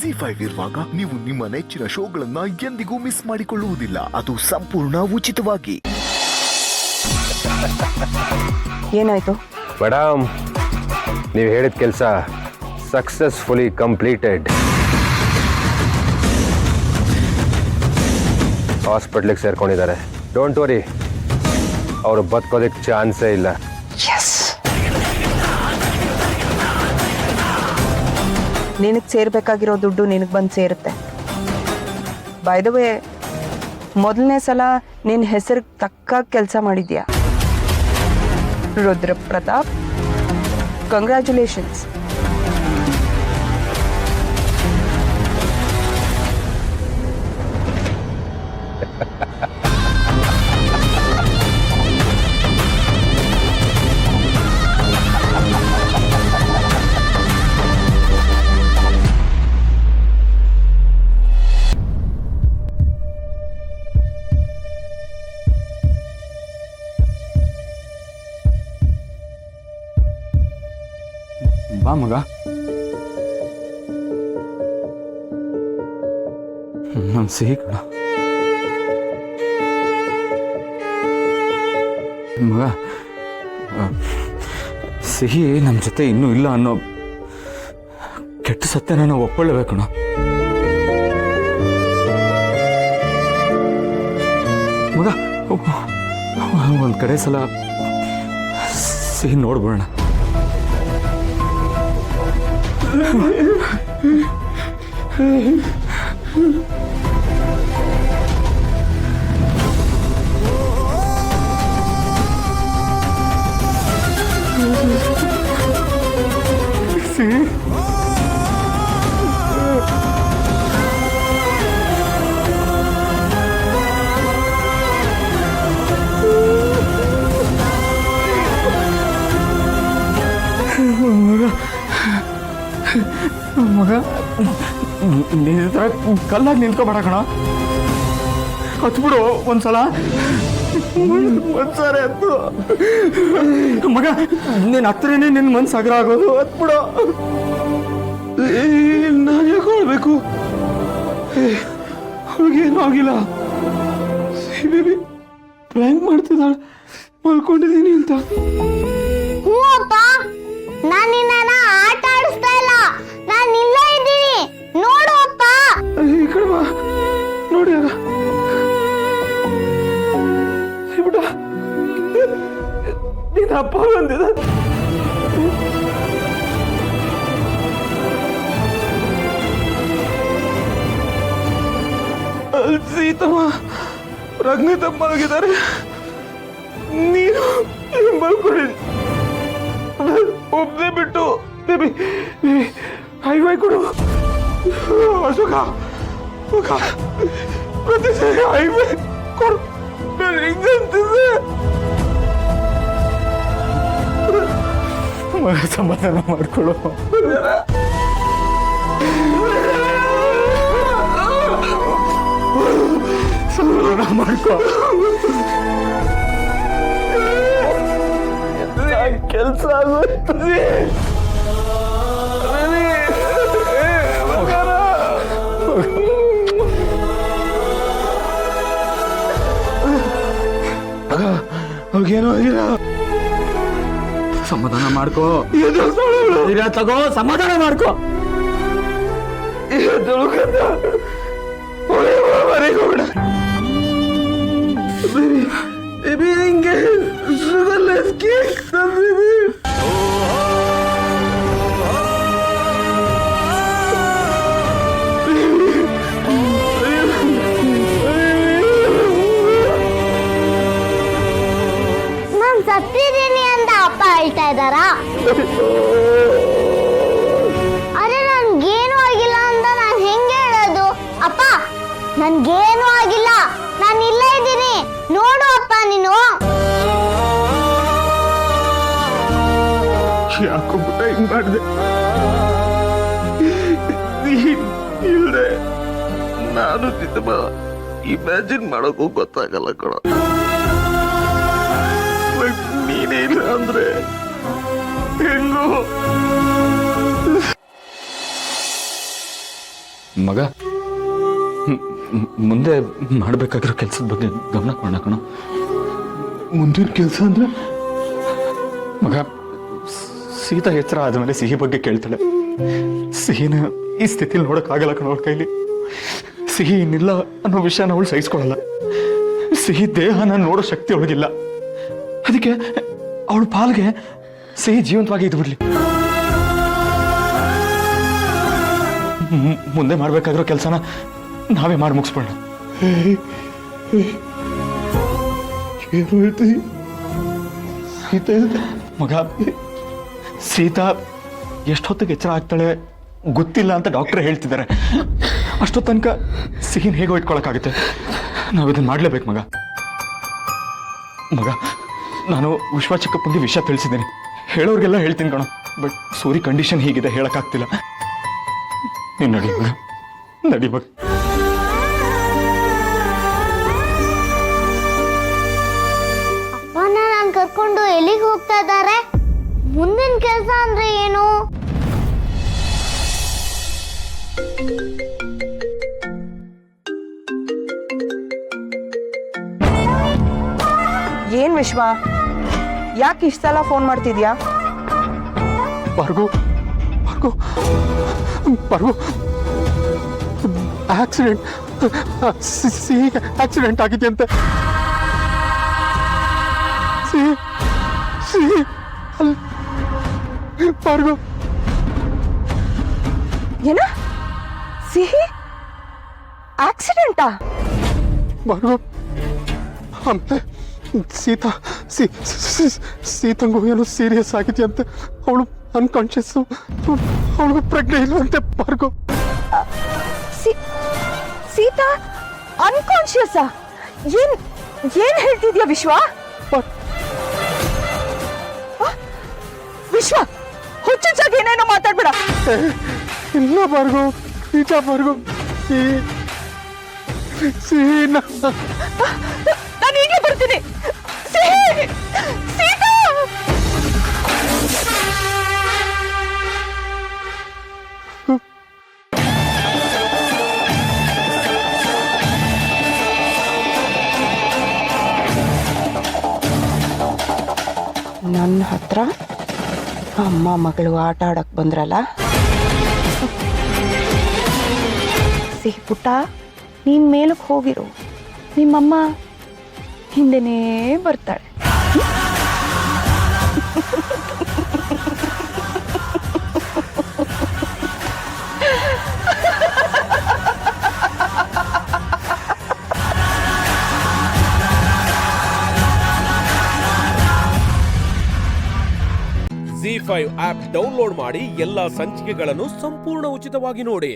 ZEE5 ಇರುವಾಗ ನೀವು ನಿಮ್ಮ ನೆಚ್ಚಿನ ಶೋಗಳನ್ನ ಎಂದಿಗೂ ಮಿಸ್ ಮಾಡಿಕೊಳ್ಳುವುದಿಲ್ಲ. ಅದು ಸಂಪೂರ್ಣ ಉಚಿತವಾಗಿ. ಏನಾಯ್ತು ಮೇಡಮ್, ನೀವು ಹೇಳಿದ ಕೆಲಸ ಸಕ್ಸಸ್ಫುಲಿ ಕಂಪ್ಲೀಟೆಡ್. ಹಾಸ್ಪಿಟ್ಲಿಗೆ ಸೇರ್ಕೊಂಡಿದ್ದಾರೆ. ಡೋಂಟ್ ವರಿ, ಅವರು ಬದುಕೋದಕ್ಕೆ ಚಾನ್ಸೇ ಇಲ್ಲ. ನಿನಗೆ ಸೇರ್ಬೇಕಾಗಿರೋ ದುಡ್ಡು ನಿನಗೆ ಬಂದು ಸೇರುತ್ತೆ. ಬೈ ದ ವೇ, ಮೊದಲನೇ ಸಲ ನಿನ್ನ ಹೆಸರಿಗೆ ತಕ್ಕ ಕೆಲಸ ಮಾಡಿದ್ಯಾ ರುದ್ರ ಪ್ರತಾಪ್. ಕಂಗ್ರ್ಯಾಚುಲೇಷನ್ಸ್. ಬಾ ಮಗ, ನಮ್ಮ ಸಿಹಿ ಕಣ ಮಗ. ಸಿಹಿ ನಮ್ಮ ಜೊತೆ ಇನ್ನೂ ಇಲ್ಲ ಅನ್ನೋ ಕೆಟ್ಟ ಸತ್ಯನ ನಾವು ಒಪ್ಕೊಳ್ಳೇಬೇಕಣ. ಮಗ, ಒಂದು ಕಡೆ ಸಲ ಸಿಹಿ ನೋಡ್ಬಿಡೋಣ. ಮಗ, ನೀನು ಕಲ್ಲಾಗಿ ನಿಂತ್ಕೊಬೇಡ ಕಣ. ಹತ್ಬಿಡು ಒಂದ್ಸಲ. ಒಂದ್ಸಾರಿ ಹತ್ತು ಮಗ. ನೀನು ಹತ್ರನೇ ನಿನ್ನ ಮನ್ಸು ಅಗ್ರ ಆಗೋದು. ಹತ್ಬಿಡು. ನಾನು ಯಾಕೆ ಹೇಳ್ಬೇಕು? ಅವ್ಳಿಗೇನು ಆಗಿಲ್ಲ. ಬೇಬಿ ಪ್ರ್ಯಾಂಕ್ ಮಾಡ್ತಿದ್ದಾಳೆ, ಮಲ್ಕೊಂಡಿದ್ದೀನಿ ಅಂತ. ನಾನು ನಿನ್ನ ಆಟ ಆಡಿಸ್ತಾ ಇಲ್ಲ, ನಾನು ಇಲ್ಲೇ ಇದ್ದೀನಿ. ನೋಡು ಅಪ್ಪ. ಈ ಕಡೆ ಬಾ, ನೋಡಿ ಆಗ ಬಿಡ. ನೀನು ಅಪ್ಪ ಬಂದಿದ. ಸೀತಮ್ಮ ರಗ್ನಿತಮ್ಮ ಮಲಗಿದ್ದಾರೆ. ನೀನು ಮಲ್ಕೊಂಡಿದ್ದಿ. ಒಬ್ಬನೇ ಬಿಟ್ಟು ಬೇಬಿ ಹೈವೈ ಕೊಡು. ಅಶೋಕ ಪ್ರತಿ ಸರಿ ಹೈವೈ ಕೊಡು. ನಾನು ಹಿಂಗಂತಿದ್ದೆ. ಮಗ, ಸಮಾಧಾನ ಮಾಡ್ಕೊಡು. ಸಮಾಧಾನ ಮಾಡ್ಕೊ. ಕೆಲಸ ಆಗುತ್ತೆ. ಅವ್ರಿಗೇನೋ ಆಗಿಲ್ಲ. ಸಮಾಧಾನ ಮಾಡ್ಕೋ. ತಗೋ, ಸಮಾಧಾನ ಮಾಡ್ಕೋ. ಹಿಂಗೆ ಶುಗರ್ಲೆಸ್ ಕೇಕ್ ತಂದಿದ್ದೀವಿ. ಸತ್ತಿದ್ದೀನಿ ಅಂತ ಅಪ್ಪ ಹೇಳ್ತಾ ಇದ್ದಾರಾ? ಅರೆ, ನನ್ಗೇನು ಆಗಿಲ್ಲ ಅಂತ ನಾನು ಹೆಂಗೆ ಹೇಳೋದು? ಅಪ್ಪ, ನನ್ಗೇನು ಆಗಿಲ್ಲ, ನಾನು ಇಲ್ಲೇ ಇದ್ದೀನಿ. ನೋಡು ಅಪ್ಪ ನೀನು. ಯಾಕೋ ಬಿಟ್ಟ ಹಿಂಗ್ ಮಾಡಿದೆ. ಇಲ್ದೆ ನಾನು ಇಮ್ಯಾಜಿನ್ ಮಾಡೋಕ್ಕೂ ಗೊತ್ತಾಗಲ್ಲ ಕಣ. ನೀನೇ ಇಲ್ಲ ಅಂದ್ರೆ ಹೆಂಗೋ. ಮಗ ಮುಂದೆ ಮಾಡಬೇಕಾಗಿರೋ ಕೆಲಸದ ಬಗ್ಗೆ ಗಮನ ಕೊಡೋಣ ಕಣ. ಮುಂದಿನ ಕೆಲಸ ಅಂದ್ರೆ ಮಗ, ಸೀತಾ ಎಚ್ಚರ ಆದಮೇಲೆ ಸಿಹಿ ಬಗ್ಗೆ ಕೇಳ್ತಾಳೆ. ಸಿಹಿನ ಈ ಸ್ಥಿತಿಲಿ ನೋಡೋಕ್ಕಾಗಲ್ಲ ಕಣ ಅವಳ ಕೈಲಿ. ಸಿಹಿ ಇನ್ನಿಲ್ಲ ಅನ್ನೋ ವಿಷಯನ ಅವಳು ಸಹಿಸ್ಕೊಳ್ಳಲ್ಲ. ಸಿಹಿ ದೇಹನ ನೋಡೋ ಶಕ್ತಿ ಅವಳಿಗಿಲ್ಲ. ಅದಕ್ಕೆ ಅವಳ ಪಾಲ್ಗೆ ಸಿಹಿ ಜೀವಂತವಾಗಿ ಇದ್ದು ಬಿಡ್ಲಿ. ಮುಂದೆ ಮಾಡ್ಬೇಕಾಗಿರೋ ಕೆಲಸನ ನಾವೇ ಮಾಡಿ ಮುಗಿಸ್ಬೋಣ. ಏನು ಹೇಳ್ತೀವಿ? ಸೀತಾ ಮಗ, ಸೀತಾ ಎಷ್ಟೊತ್ತಿಗೆ ಎಚ್ಚರ ಆಗ್ತಾಳೆ ಗೊತ್ತಿಲ್ಲ ಅಂತ ಡಾಕ್ಟರ್ ಹೇಳ್ತಿದ್ದಾರೆ. ಅಷ್ಟೊತ್ತು ತನಕ ಸಿಹಿನ ಹೇಗೋ ಇಟ್ಕೊಳಕ್ಕಾಗುತ್ತೆ. ನಾವು ಇದನ್ನ ಮಾಡ್ಲೇಬೇಕು ಮಗ. ಮಗ, ನಾನು ವಿಶ್ವ ಚಿಕ್ಕಪ್ಪಂಗೆ ವಿಷಯ ತಿಳಿಸಿದ್ದೀನಿ. ಹೇಳೋರಿಗೆಲ್ಲ ಹೇಳ್ತೀನಿ ಕಣ. ಬಟ್ ಸೂರಿ ಕಂಡೀಷನ್ ಹೀಗಿದೆ, ಹೇಳಕ್ಕಾಗ್ತಿಲ್ಲ. ನೀನು ನಡಿ ಮಗ, ನಡಿ ಮಗ. ಅಪ್ಪನ ನಾನು ಕರ್ಕೊಂಡು ಎಲ್ಲಿಗೆ ಹೋಗ್ತಾ ಇದ್ದಾರೆ? ಮುಂದಿನ ಕೆಲಸ ಅಂದ್ರೆ ಏನು? ಏನ್ ವಿಶ್ವ, ಯಾಕೆ ಇಷ್ಟ ಸಲ ಫೋನ್ ಮಾಡ್ತಿದ್ಯಾ? ಭಾರ್ಗವ್ ಭಾರ್ಗವ್ ಭಾರ್ಗವ್ ಆಕ್ಸಿಡೆಂಟ್, ಸಿಹಿಗೆ ಆಕ್ಸಿಡೆಂಟ್ ಆಗಿದೆ ಅಂತೆ. ಸಿಹಿ ಸಿಹಿ ಅಲ್ಲಿ ಭಾರ್ಗವ್. ಏನ? ಸಿಹಿ ಆಕ್ಸಿಡೆಂಟಾ? ಭಾರ್ಗವ್ ಆಮೇಲೆ ಸೀತಂಗೂ ಏನೋ ಸೀರಿಯಸ್ ಆಗಿದೆಯಂತೆ. ಅವಳು ಅನ್ಕಾನ್ಶಿಯಸ್, ಅವಳಿಗೂ ಪ್ರಜ್ಞೆ ಇಲ್ಲ ಅಂತೆ ಭಾರ್ಗವ್. ಸೀತಾ ಅನ್ಕಾನ್ಶಿಯಸ್? ಏನ್ ಏನ್ ಹೇಳ್ತಿದ್ಯಾ ವಿಶ್ವ? ವಿಶ್ವ, ಹುಚ್ಚುಚ್ಚಾಗಿ ಏನೇನೋ ಮಾತಾಡ್ಬೇಡ. ಇಲ್ಲ ಭಾರ್ಗವ್, ನಿಜ ಭಾರ್ಗವ್. ನಾನು ಈಗಲೇ ಬರ್ತೀನಿ. ಸೀತಾ! ನನ್ನ ಹತ್ರ ಅಮ್ಮ ಮಗಳು ಆಟ ಆಡಕ್ ಬಂದ್ರಲ್ಲ. ಸಿಹಿ ಪುಟ್ಟ, ನೀನ್ ಮೇಲಕ್ಕೆ ಹೋಗಿರು, ನಿಮ್ಮಮ್ಮ ಹಿಂದೆನೇ ಬರ್ತಾಳೆ. ZEE5 ಆಪ್ ಡೌನ್ಲೋಡ್ ಮಾಡಿ ಎಲ್ಲಾ ಸಂಚಿಕೆಗಳನ್ನು ಸಂಪೂರ್ಣ ಉಚಿತವಾಗಿ ನೋಡಿ.